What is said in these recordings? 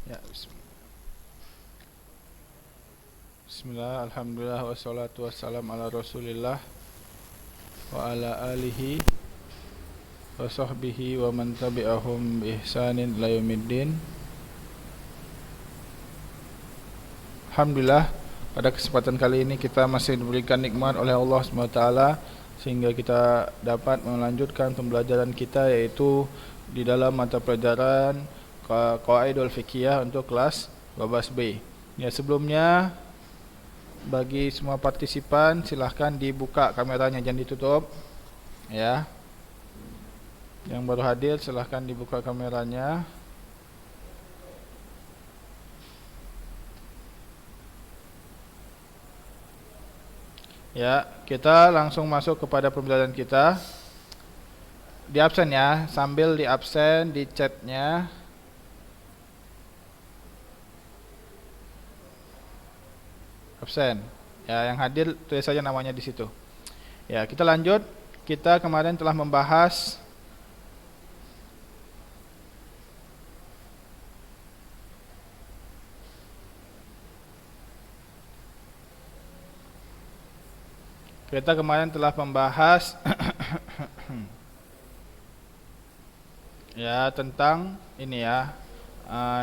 Ya, bismillah, alhamdulillah, wassalatu wassalam ala rasulillah wa ala alihi wa sahbihi wa man tabi'ahum bi ihsanin ila yaumiddin. Alhamdulillah, pada kesempatan kali ini kita masih diberikan nikmat oleh Allah SWT sehingga kita dapat melanjutkan pembelajaran kita, yaitu di dalam mata pelajaran Qawaidul Fiqhiyah untuk kelas 12B. Ya, sebelumnya bagi semua partisipan silahkan dibuka kameranya, jangan ditutup ya. Yang baru hadir silahkan dibuka kameranya. Ya, kita langsung masuk kepada pembelajaran kita. Di absen ya, sambil di absen di chatnya. Absen. Ya, yang hadir tulis saja namanya di situ. Ya, kita lanjut. Kita kemarin telah membahas ya tentang ini ya.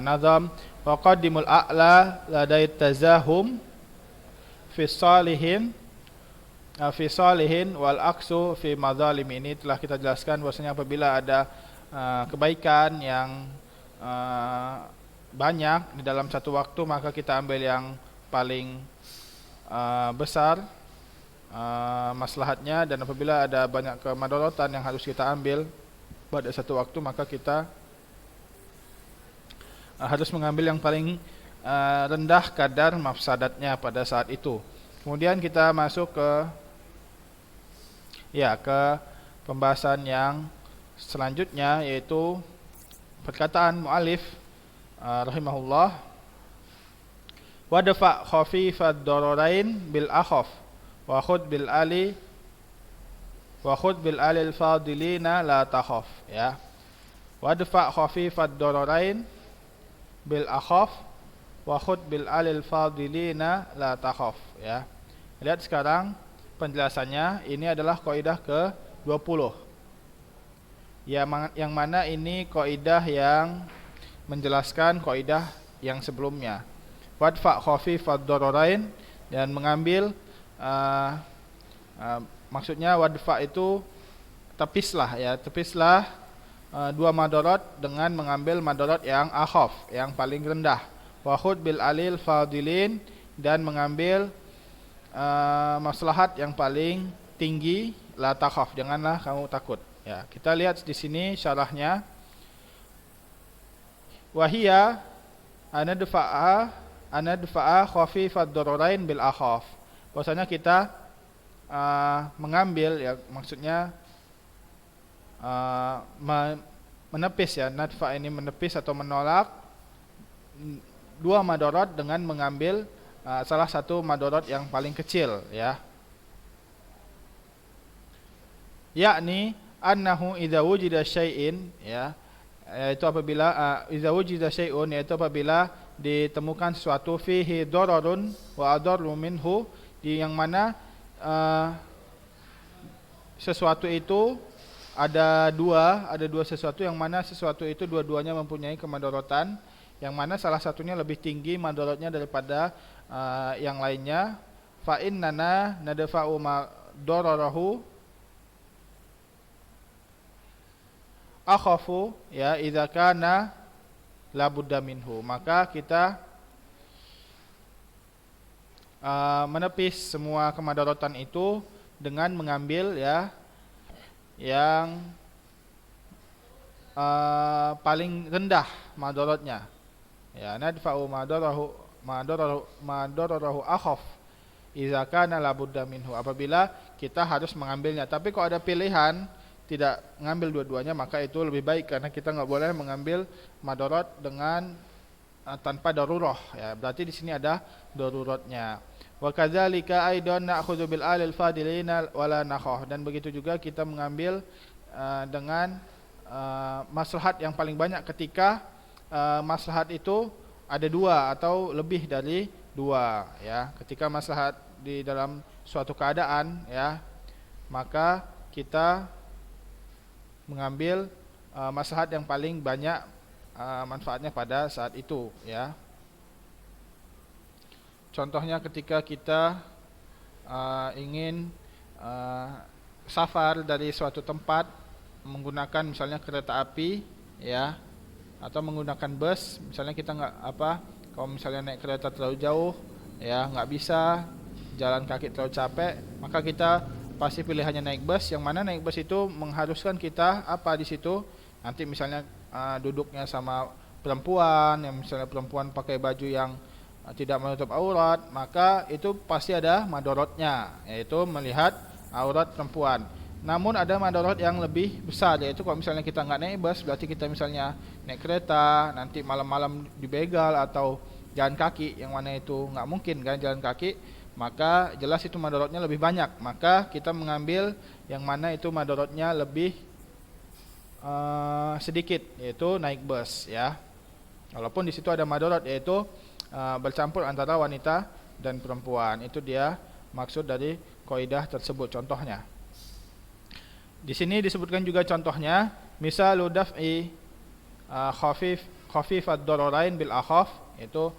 Nazam waqaddimul a'la ladai tazahum fi salihin wal aksu fi madzalim. Ini telah kita jelaskan bahwasanya apabila ada kebaikan yang banyak di dalam satu waktu, maka kita ambil yang paling besar maslahatnya, dan apabila ada banyak kemadharatan yang harus kita ambil pada satu waktu, maka kita harus mengambil yang paling rendah kadar mafsadatnya pada saat itu. Kemudian kita masuk ke pembahasan yang selanjutnya, yaitu perkataan muallif rahimahullah, wadfa khafifad dararain bil akhaf wa khud bil ali al fadilina la takhaf. Ya, wadfa khafifad dararain bil akhaf wa khud bil ali al fadilina la takhaf. Ya, lihat sekarang penjelasannya. Ini adalah kaidah ke-20, yang mana ini kaidah yang menjelaskan kaidah yang sebelumnya. Wadfa khafifad dararain, dan mengambil maksudnya wadfa itu tepislah ya, tepislah dua madarat dengan mengambil madarat yang akhaf, yang paling rendah. Wa khud bil alil fadilin, dan mengambil maslahat yang paling tinggi. La takhaf, janganlah kamu takut. Ya, kita lihat di sini syarahnya. Wahia anadfa'a khafifad dararain bil akhaf. Bahwasanya kita mengambil, ya maksudnya menepis ya, nadfa ini menepis atau menolak dua madarat dengan mengambil salah satu madarat yang paling kecil ya. Yakni annahu idza wujida syai'in, ya, yaitu apabila idza wujida syai'un, yaitu apabila ditemukan sesuatu fihi dararun wa adarru minhu, di yang mana sesuatu itu ada dua sesuatu, yang mana sesuatu itu dua-duanya mempunyai kemadaratan, yang mana salah satunya lebih tinggi madaratnya daripada yang lainnya. Fa innana nadfa'u ma dararahu akhafu, ya, idza kana la budda minhu. Maka kita menepis semua kemadaratan itu dengan mengambil ya yang paling rendah madaratnya. Ya, nadfa'u madarahu akhaf idza kana la budda minhu, apabila kita harus mengambilnya. Tapi kalau ada pilihan tidak mengambil dua-duanya, maka itu lebih baik, karena kita nggak boleh mengambil madarat dengan tanpa darurah ya, berarti di sini ada daruratnya. Wa kadzalika aidan na'khudhu bil alil fadilina wala nakhah, dan begitu juga kita mengambil dengan maslahat yang paling banyak ketika maslahat itu ada dua atau lebih dari dua, ya. Ketika maslahat di dalam suatu keadaan, ya, maka kita mengambil maslahat yang paling banyak manfaatnya pada saat itu, ya. Contohnya ketika kita ingin safar dari suatu tempat menggunakan misalnya kereta api, ya, atau menggunakan bus. Misalnya kita kalau misalnya naik kereta terlalu jauh, ya, nggak bisa, jalan kaki terlalu capek, maka kita pasti pilihannya naik bus. Yang mana naik bus itu mengharuskan kita di situ nanti misalnya duduknya sama perempuan, yang misalnya perempuan pakai baju yang tidak menutup aurat, maka itu pasti ada madorotnya, yaitu melihat aurat perempuan. Namun ada madorot yang lebih besar, yaitu kalau misalnya kita nggak naik bus, berarti kita misalnya naik kereta, nanti malam-malam dibegal atau jalan kaki, yang mana itu nggak mungkin kan jalan kaki, maka jelas itu madorotnya lebih banyak. Maka kita mengambil yang mana itu madorotnya lebih sedikit, yaitu naik bus, ya. Walaupun di situ ada madorot, yaitu bercampur antara wanita dan perempuan. Itu dia maksud dari kaidah tersebut. Contohnya di sini disebutkan juga contohnya, misalu daf'i khafif ad-dararain bil akhaf, itu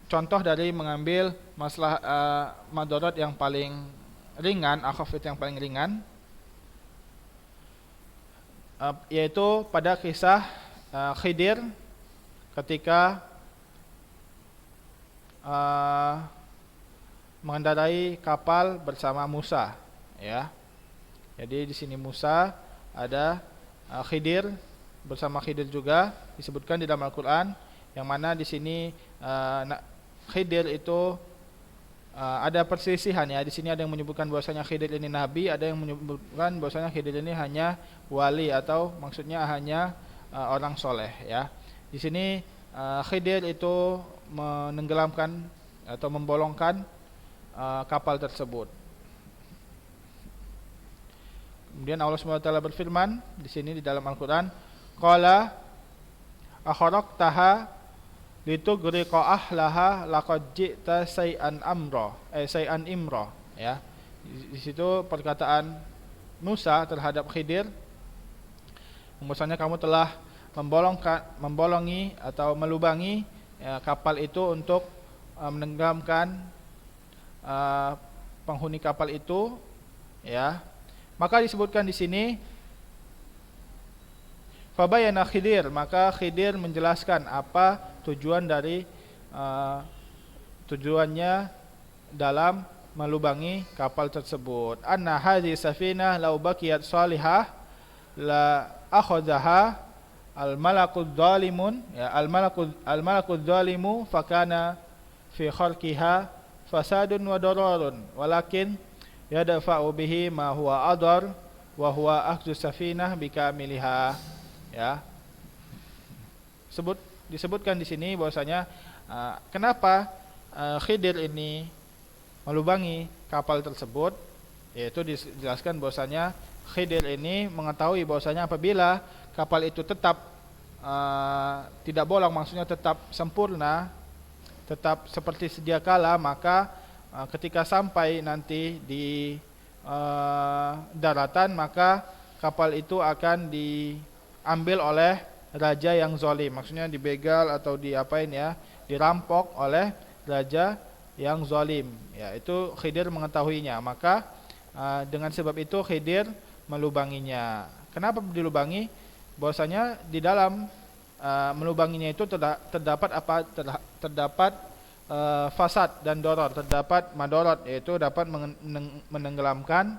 contoh dari mengambil madarat yang paling ringan, akhaf itu yang paling ringan, yaitu pada kisah Khidir ketika mengendarai kapal bersama Musa, ya. Jadi di sini Musa, ada Khidir, bersama Khidir juga disebutkan di dalam Al-Qur'an, yang mana di sini Khidir itu ada perselisihan, ya. Di sini ada yang menyebutkan bahwasanya Khidir ini nabi, ada yang menyebutkan bahwasanya Khidir ini hanya wali, atau maksudnya hanya orang soleh, ya. Di sini Khidir itu menenggelamkan atau membolongkan kapal tersebut. Kemudian Allah SWT berfirman di sini di dalam Al-Qur'an, qala akhraqtaha litugriqa ahlaha laqad ji'ta say'an imra, ya. Di situ perkataan Musa terhadap Khidir, bahwasanya kamu telah membolongi atau melubangi, ya, kapal itu untuk menenggelamkan penghuni kapal itu, ya. Maka disebutkan di sini fabayana Khidir, maka Khidir menjelaskan apa tujuannya dalam melubangi kapal tersebut. Anna hadhihi safinah law baqiyat salihah la akhadhaha al-malakudz zalimun, ya, al-malakudz zalimu fakana fi kharqiha fasadun wa dararun walakin yadfa'u bihi ma huwa adar wa huwa akhdhu safinah bikamiliha, ya. Disebutkan di sini bahwasanya kenapa Khidir ini melubangi kapal tersebut, yaitu dijelaskan bahwasanya Khidir ini mengetahui bahwasanya apabila kapal itu tetap tidak bolong, maksudnya tetap sempurna, tetap seperti sedia kala, maka ketika sampai nanti di daratan, maka kapal itu akan diambil oleh raja yang zalim, maksudnya dibegal atau diapain, ya, dirampok oleh raja yang zalim, ya. Itu Khidir mengetahuinya, maka dengan sebab itu Khidir melubanginya. Kenapa dilubangi? Bahwasanya di dalam melubanginya itu terdapat fasad dan doror, terdapat madorot, yaitu dapat menenggelamkan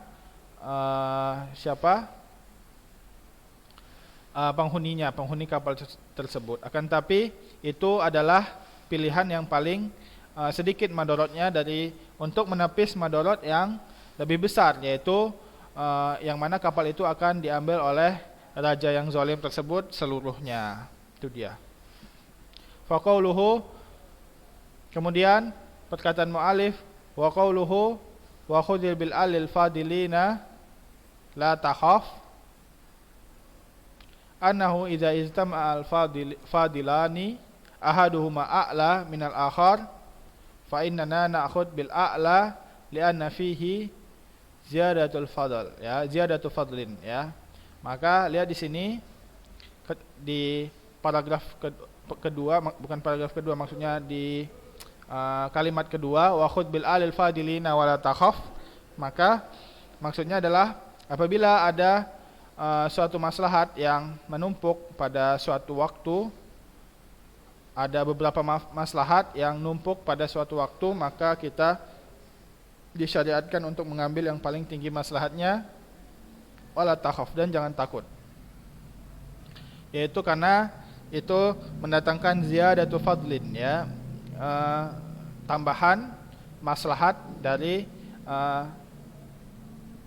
penghuni kapal tersebut. Akan tapi itu adalah pilihan yang paling sedikit madorotnya untuk menepis madorot yang lebih besar, yaitu yang mana kapal itu akan diambil oleh raja yang zalim tersebut seluruhnya. Itu dia. Faqauluhu, kemudian perkataan mu'alif, wa qauluhu wa khudhil bil alil fadilina la takhaf, annahu idza ijtama'a al-fadilani ahaduhuma a'la minal akhar fa innana na'khud bil a'la li'anna fihi ziyadatul fadl, ya, ziyadatul fadlin, ya. Maka lihat di sini di paragraf kedua, bukan paragraf kedua, maksudnya di kalimat kedua, wa khud bil alil fadilina wala takhaf. Maka maksudnya adalah apabila ada suatu maslahat yang menumpuk pada suatu waktu, ada beberapa maslahat yang numpuk pada suatu waktu, maka kita disyariatkan untuk mengambil yang paling tinggi maslahatnya, wala takhaf, dan jangan takut. Yaitu karena itu mendatangkan ziyadatu fadlin, ya, tambahan maslahat dari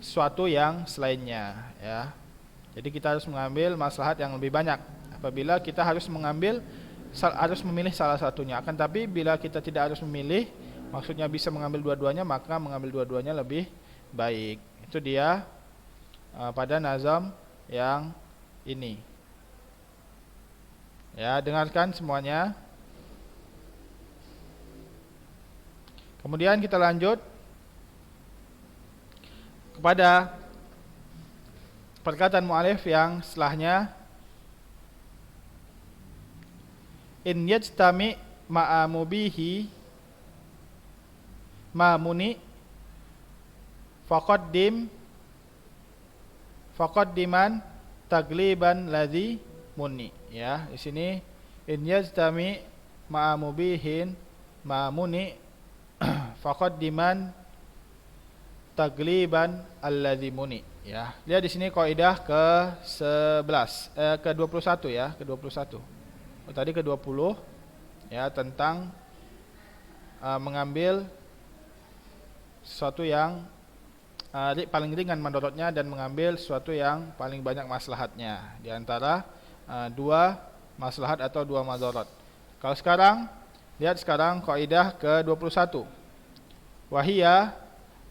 suatu yang selainnya, ya. Jadi kita harus mengambil maslahat yang lebih banyak apabila kita harus memilih salah satunya. Akan tapi bila kita tidak harus memilih, maksudnya bisa mengambil dua-duanya, maka mengambil dua-duanya lebih baik. Itu dia pada nazam yang ini. Ya, dengarkan semuanya. Kemudian kita lanjut kepada perkataan mu'alif yang setelahnya. In yajtami ma'a mubihi ma muni faqaddiman tagliban ladzi muni, ya. Di sini in yajtami ma'a mubihin ma muni faqaddiman tagliban alladzi muni, ya. Lihat di sini kaidah ke-11 ke-21, ya, ke-21. Tadi ke-20, ya, tentang mengambil sesuatu yang paling ringan mandorotnya dan mengambil sesuatu yang paling banyak maslahatnya di antara dua maslahat atau dua madorot. Kalau sekarang, lihat sekarang kaidah ke-21. Wahiyya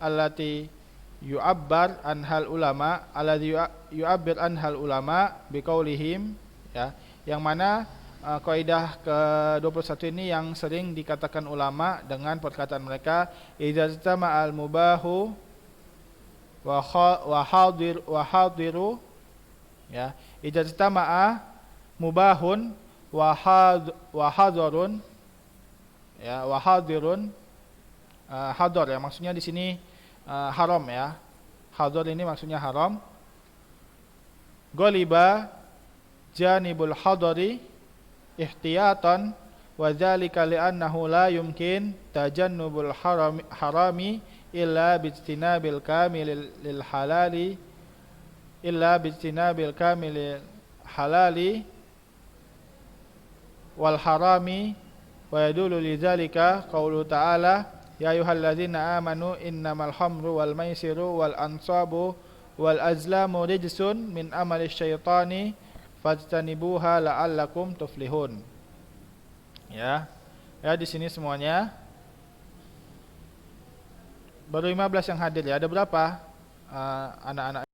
allati yu'abbar anhal ulama, alladhi yu'abbir anhal ulama biqaulihim, ya, yang mana kaidah ke-21 ini yang sering dikatakan ulama dengan perkataan mereka, idza tama'al mubahu wa hadiru, ya, idza tama'a mubahun wa hadirun, ya, wa hadirun, hadar, ya, maksudnya di sini haram, ya. Hadar ini maksudnya haram. Ghaliba janibul hadari ihtiyatan wa dzalika li'annahu la yumkin tajannubul harami illa bijtinabil kamil lil halali wal harami, wa yadullu lidzalika qaulu ta'ala ya ayyuhalladzina amanu innamal khamru wal maisiru wal ansabu wal azlamu rijsun min amali syaitani fajtanibuha la'allakum tuflihun, ya. Ya, di sini semuanya baru 15 yang hadir, ya. Ada berapa anak-anak